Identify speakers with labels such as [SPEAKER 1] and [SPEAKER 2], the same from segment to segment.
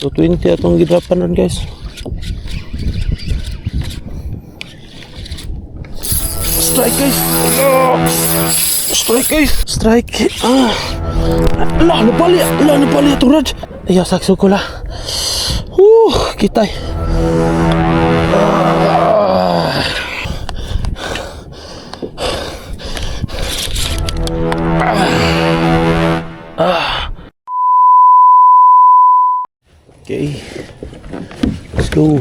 [SPEAKER 1] 220 atong gidrapan ron guys. Strike guys. Strike guys. Strike. Napali atong rod. Iya sakso ko la. Kitay. Okay, let's go.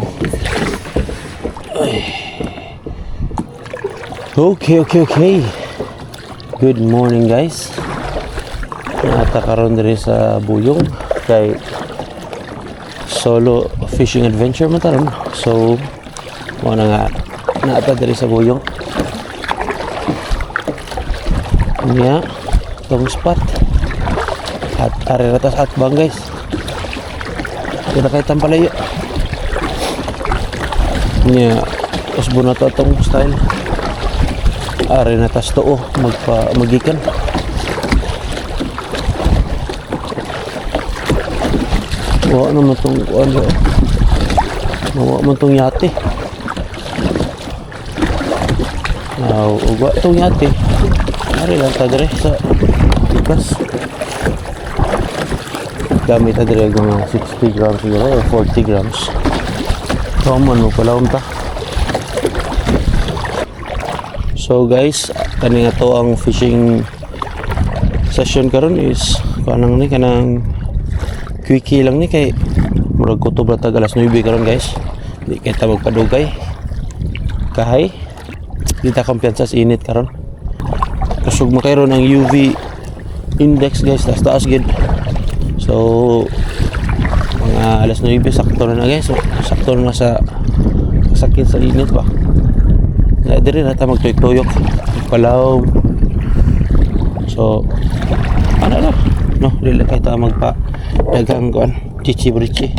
[SPEAKER 1] Okay. Good morning guys. Natakaroon diri sa Buyong kay solo fishing adventure man taron. So mo na nga naata diri sa Buyong. Nya tong spot at are ratas at bang guys. Kaya kahit ang palayo niya usbo na to itong style are na tas to magikan mawa naman itong mawa man itong yate ugwa itong yate are lang tadre sa ikas gamit na direct mga 60 grams siguro or 40 grams. Common mo pala unta. So guys, kani nga to ang fishing session karon is kanang quickie lang ni kay murag kutob ra tag alas 9 karon guys. Di kay ta magpadugay. Kahay. Di ta kumpiyansa sa init karon. Kusog mo kayron ang UV index guys, taas gid. So mga alas 9 sakto na guys. So, sakto na sa sakit sa init ba. Diri na ta magtuyok-tuyok, palaw. So ano no, dili kay ta magpa daghang kuan chichi-brichi.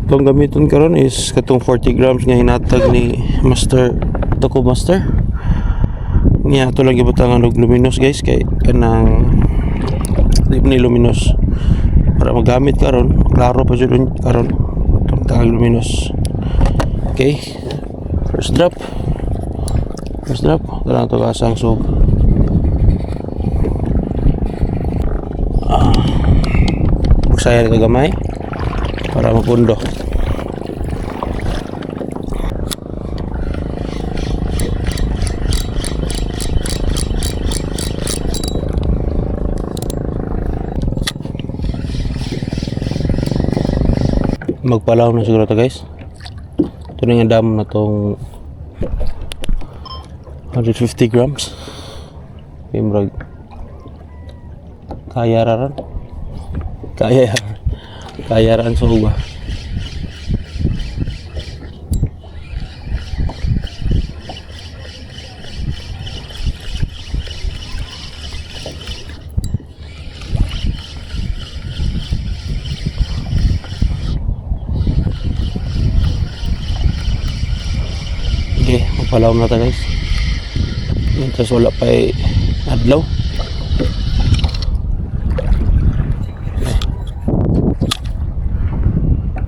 [SPEAKER 1] Itong gamiton karon is katong 40 grams nga hinatag ni Master Toko Master. Nya to lang gibutangan og luminous guys kay kanang ni luminous para magamit karon klaro pa jud karon itong tag luminous. Okay, first drop dalang to kasang sub. Magsaya ka gamay para mapundo. Magpalaw na siguro to guys. Ito na nga dam na tong 150 grams. Imrag kaya ran sa uba. Okay, magpalaw na ta guys. Tapos wala pa adlaw.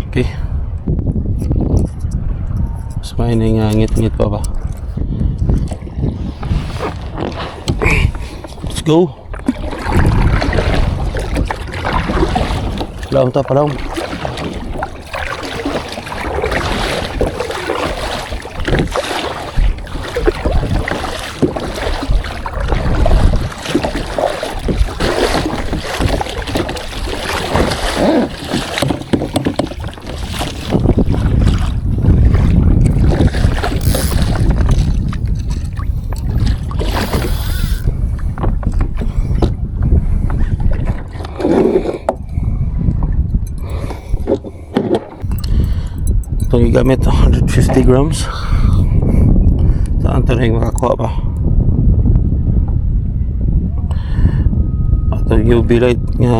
[SPEAKER 1] Okay. Mas may ngit-ngit pa ba? Let's go. Palaw. Itong gamit 150 grams. Saan ito na yung makakuha pa? Ito yung UV light nga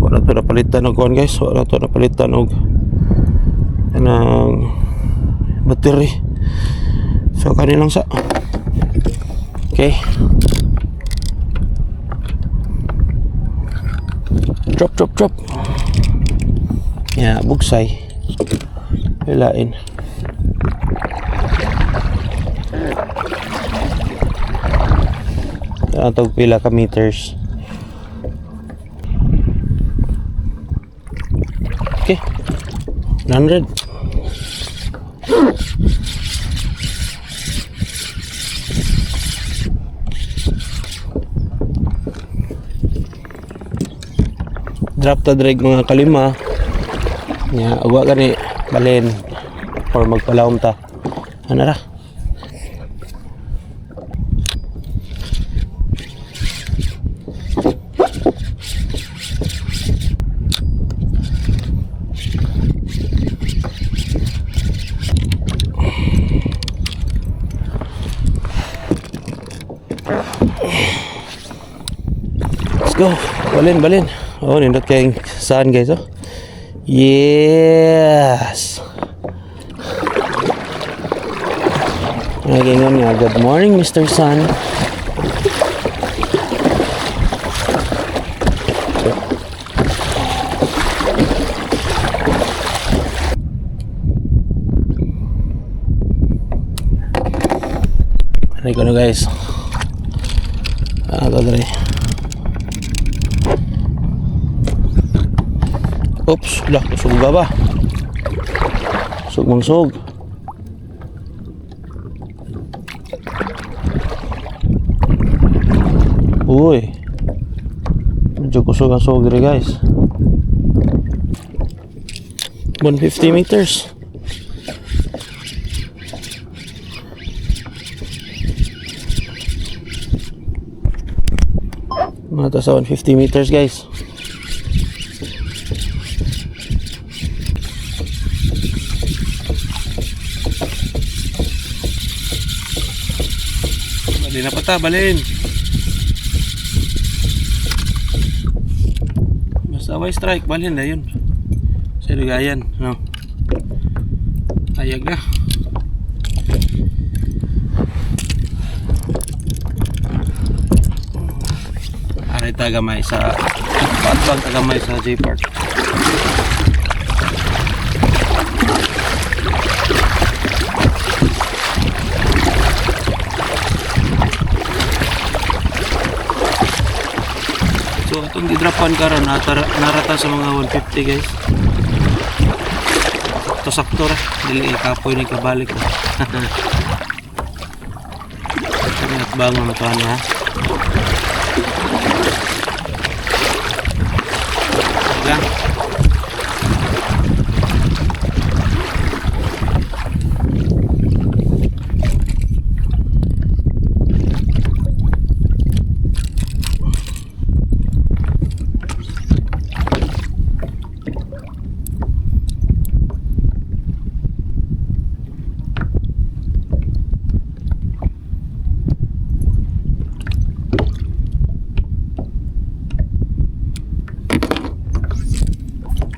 [SPEAKER 1] wala ito napalitan og kuhan guys. Wala ito napalitan og kanang battery. So kanilang sa okay. Drop. Ya, bugsay. Hilain. Atog pila ka meters. Okay. 100. Drop ta drag mga kalima. Nya agwa gani balen or magpalawom ta. Ano ra? Let's go. Balin. Oh, nindot kayong saan guys, oh. Yes. Nagingon nga, good morning Mr. Sun. Ano ko na guys. Ito dali. Oops, lah, kusog ba? Sug mangsog. Uy. Medyo kusog ang sog diri guys. 150 meters. Mata sa 150 meters guys. Balin na pata, balin. Basta way strike, balin na yun. Sa ligayan, no? Ayag na. Aray tagamay sa patbang tagamay sa J-Park. So itong gidrapan karon narata sa mga 150 guys. Sakto ra, dili kapoy ni kabalik. At bangon na to ha. Lang.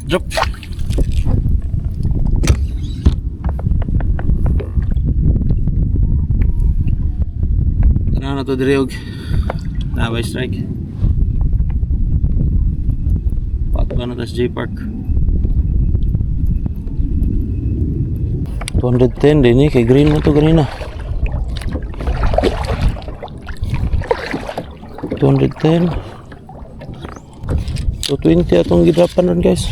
[SPEAKER 1] Drop. Tanaw na to diriog. Nabay strike. Patba na tas J-Park. 210 din eh. Kay green mo to ganina. 210. 220 atong gidrapan nun guys.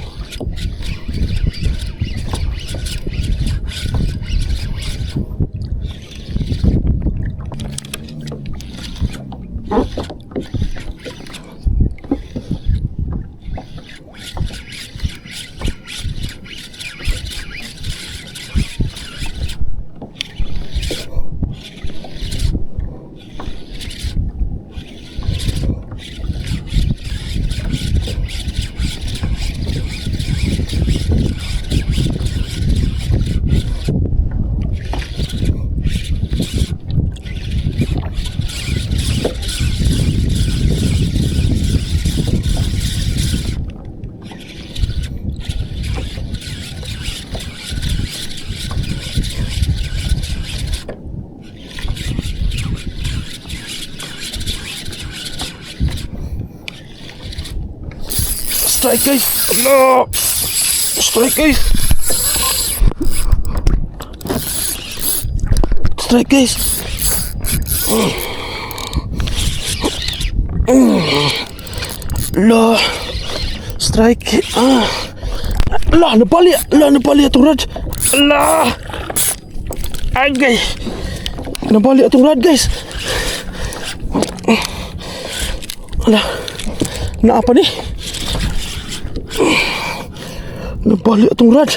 [SPEAKER 1] Strike guys! Allah! Strike guys. Strike guys. La. Strike. La, napali atong rad. La. Agay. Napali atong rad guys. La. Naapa ni? Napali atong rad.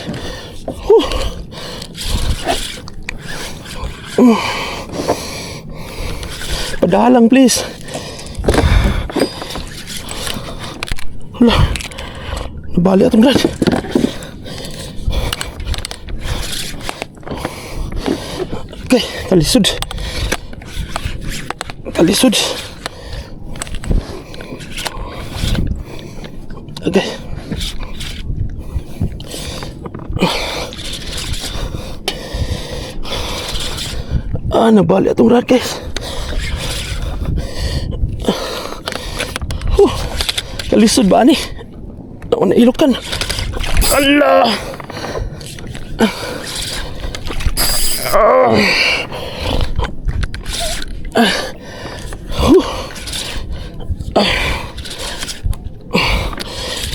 [SPEAKER 1] Padalang please. Wala. Nabali atong rad. Okay, kalisod. Kalisod. Okay. Nabali atong rad guys. Kalisod ba ni? Naon na ilokan. Allah.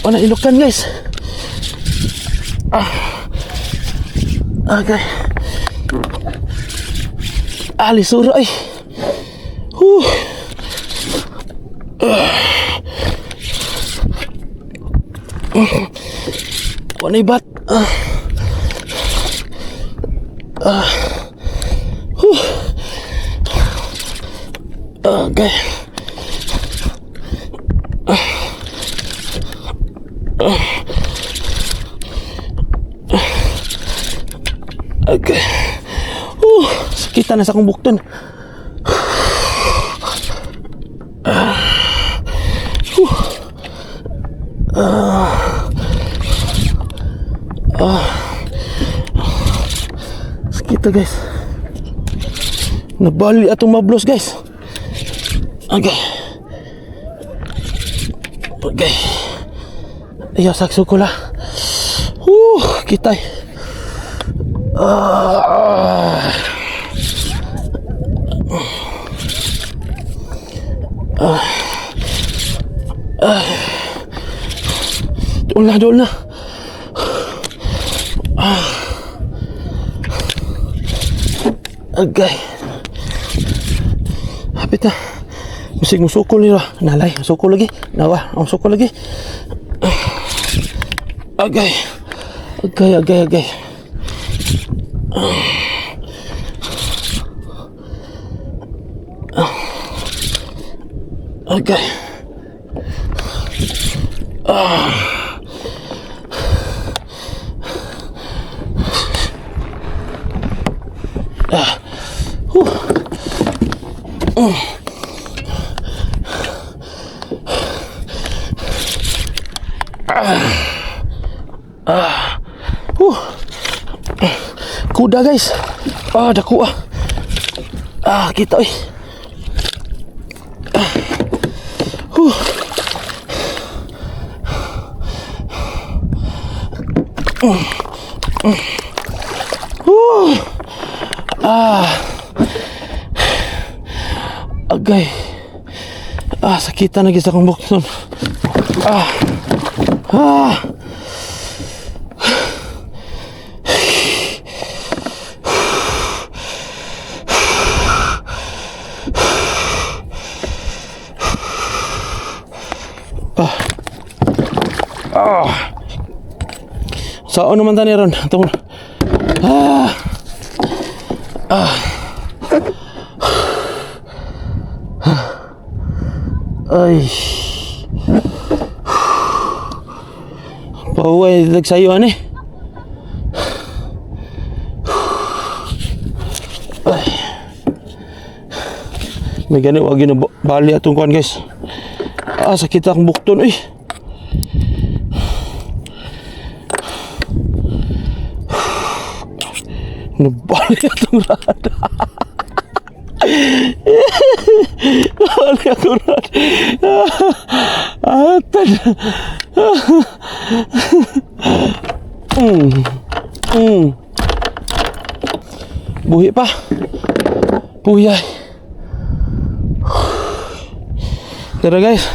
[SPEAKER 1] Naon na ilokan guys. Okay. Lisura ay. Wanay bat. Okay. Okay. Sakitan na sa akong bukton. Sakita guys. Nabali atong mablos guys. Okay. Okay. Iya sakso ko la. Kitay. Doon na. Agay. Hapit na. Musik musukol nila. Nalay, musukol lagi. Nawa, musukol lagi. Agay. Agay. Okay. Kuda guys. Daku kita oi. Agay. Sakitan lagi sa akong bukton. Saan naman tani ron? Tunggu. Ay. Pauwi nagsayo ani. Ay. May gani wag na bali atong kuan guys. Sakit akong bukton eh. Nabali atong rada. Nabali atong rada. Buhi pa. Buyay. Tara guys.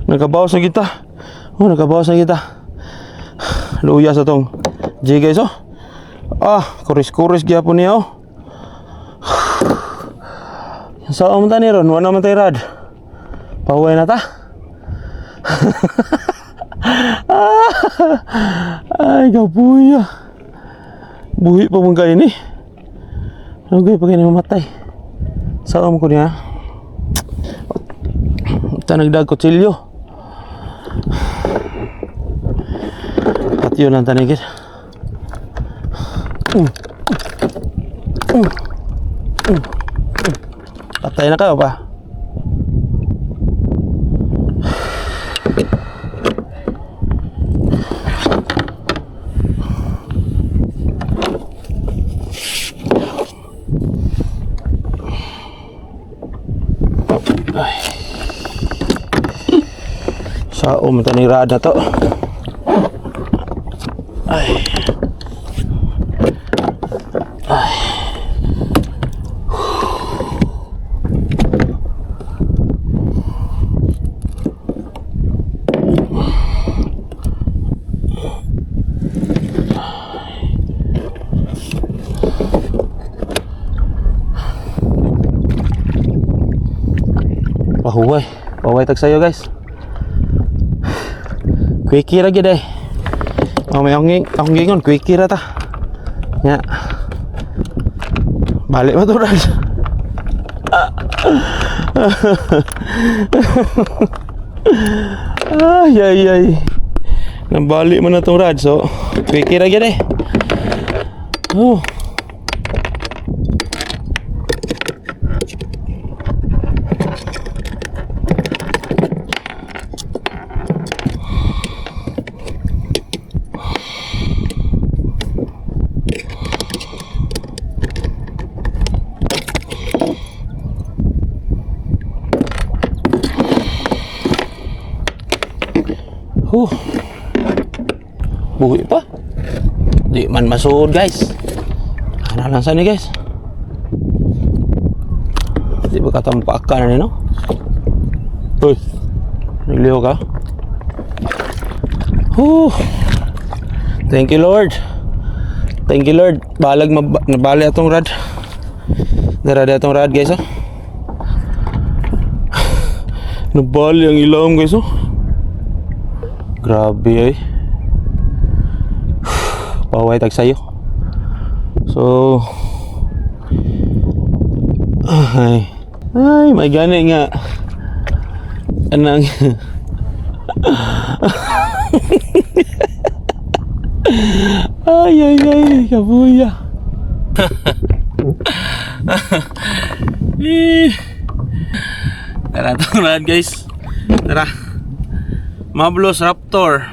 [SPEAKER 1] Nakabawas na kita. Nakabawas na kita. Luya sa tong J guys oh. Kuris-kuris gyapon niya oh. Sa so, man ni ron, wala man tay rad. Pahuway na ta. Ay, kapuya. Buhi pa mong kain eh. Nagay pa kayo mamatay. Saan ko niya? Ito nagdag kutsilyo. At yun ang tanigid. Patay na kayo pa. Sa umatan ni rad na to. Ay. Pahuway tag sayo guys. Quickie ra gid eh. May akong gingon quickie ra ta. Nya. Balik mo to ras. Ay. Nabalik mo na tong rad so quickie ra gid eh. Buhi pa. Di man masuod guys. Ano lang sa ni guys. Di ba katampakan na ni no? Uy. Nagliho ka? Thank you Lord. Thank you Lord. Balag nabali atong rad. Darada atong rad guys oh. Nabali ang ilawom guys oh. Grabe eh. Pahuway tag sayo. So ay may gani nga anang ay kabuya. Tara itong lahat guys. Tara Mablos Raptor.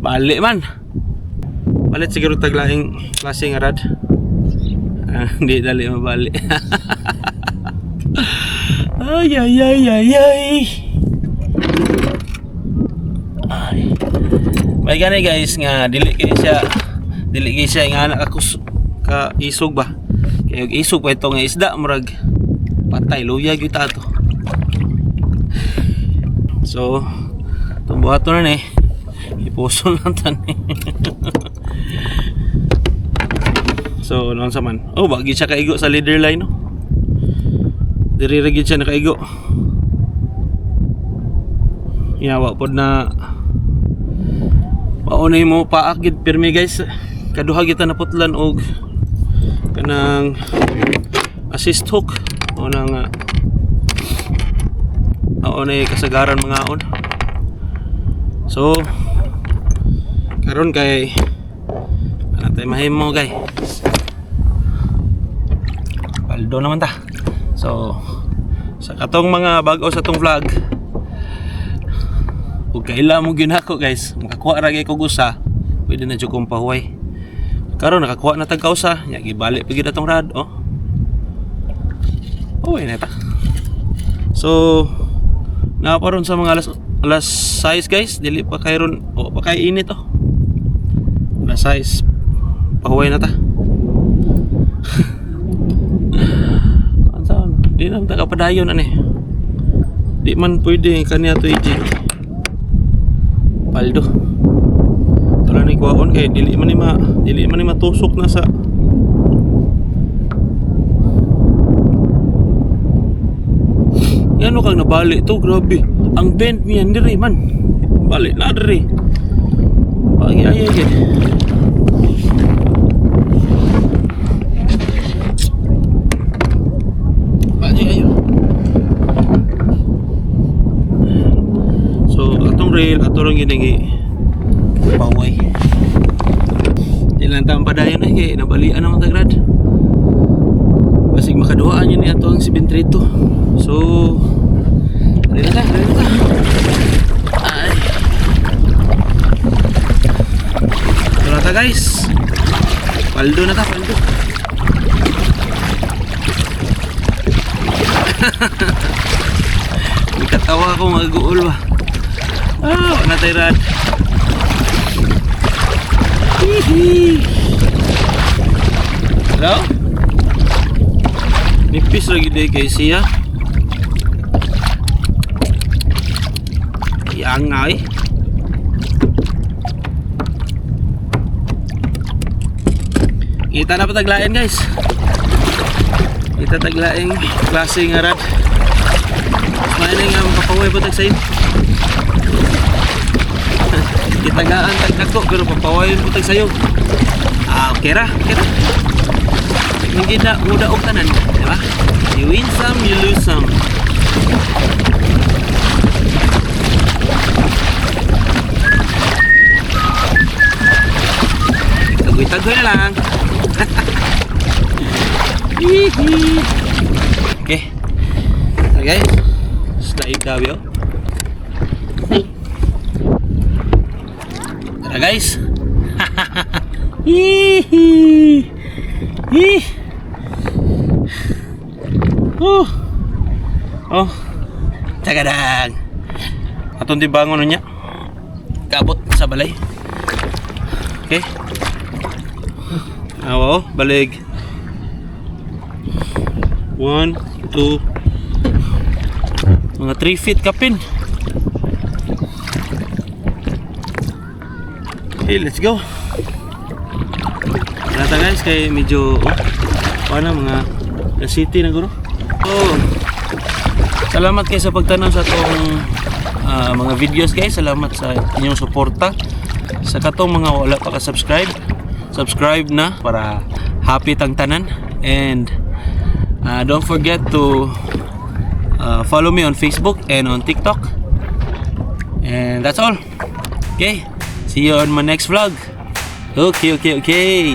[SPEAKER 1] Balik man. Balik siguro taglaing klase nga rad. Hindi dali mabalik. Ay. May gani guys nga dili kay siya nga anak ako ka isog ba. Kaya isog pa ito nga isda murag patay luya gyud ta to. So itong buhato na ni ipuso lang tan. So noon sa man bagi siya kaigo sa leader line no. Diri ra gid siya nakaigo. Yawa pod na maunay mo paak gid pirmi guys. Kaduha kita naputlan og kanang assist hook o nang naunay kasagaran mga on. So karon kay ano tayo mahimo guys. Paldo naman ta. So sa katong mga bag-o sa tong vlog ug kaila mo ginako guys makakuha ra gyud ko gusa pwede na jud kong pahuway. Karon nakakuha na tag kausa nya gibalik pagid atong rad uwi na ta. So Nakaparon sa mga alas 6 guys, dili pa kay ron o pa kay init oh. Alas 6. Pahuway na ta. Ansan? Di na ta kapadayon ani. Di man pwede kaniya to ijig. Paldo. Tula ni kuwaon kay dili man ni matusok na sa ano kang nabalik to, grabe. Ang bend niya diri man. Balik na diri. Pagi ay. Pagi ayo. So, atong rail ato lang giningi paway. Ilan taong padayon ay kay nabalian naman tagrad. Basig makaduaan yun ni ato ang 732. So, dali na ta. Ay. Wala ta guys. Paldo na ta, paldo. Katawa ko mag-uul ba. Wala tayo rad. Hihi. Hello? Nipis lagi day kay siya. Yang ay. Kita na pataglain guys. Kita taglaing klase nga rad. May nga mapapaway po tag sayo. Kita gaan tagdako pero papawayon po tag sayo. Okay ra. Hindi na muda og tanan, di ba? You win some, you lose some. Tagoy na lang. Okay. Okay. Slide kabyo. Tara guys. Oh. Tagadang. Atong tibangon niya. Kabot sa balay. Okay. Oo, balig. 1, 2 mga 3 feet kapin. Okay, let's go. Nata guys, kay medyo paano mga city na guro. Salamat kayo sa pagtanaw sa itong mga videos guys. Salamat sa inyong suporta. Sa katong mga wala pa ka-subscribe, subscribe na para happy tang tanan. And don't forget to follow me on Facebook and on TikTok. And that's all. Okay, see you on my next vlog. Okay.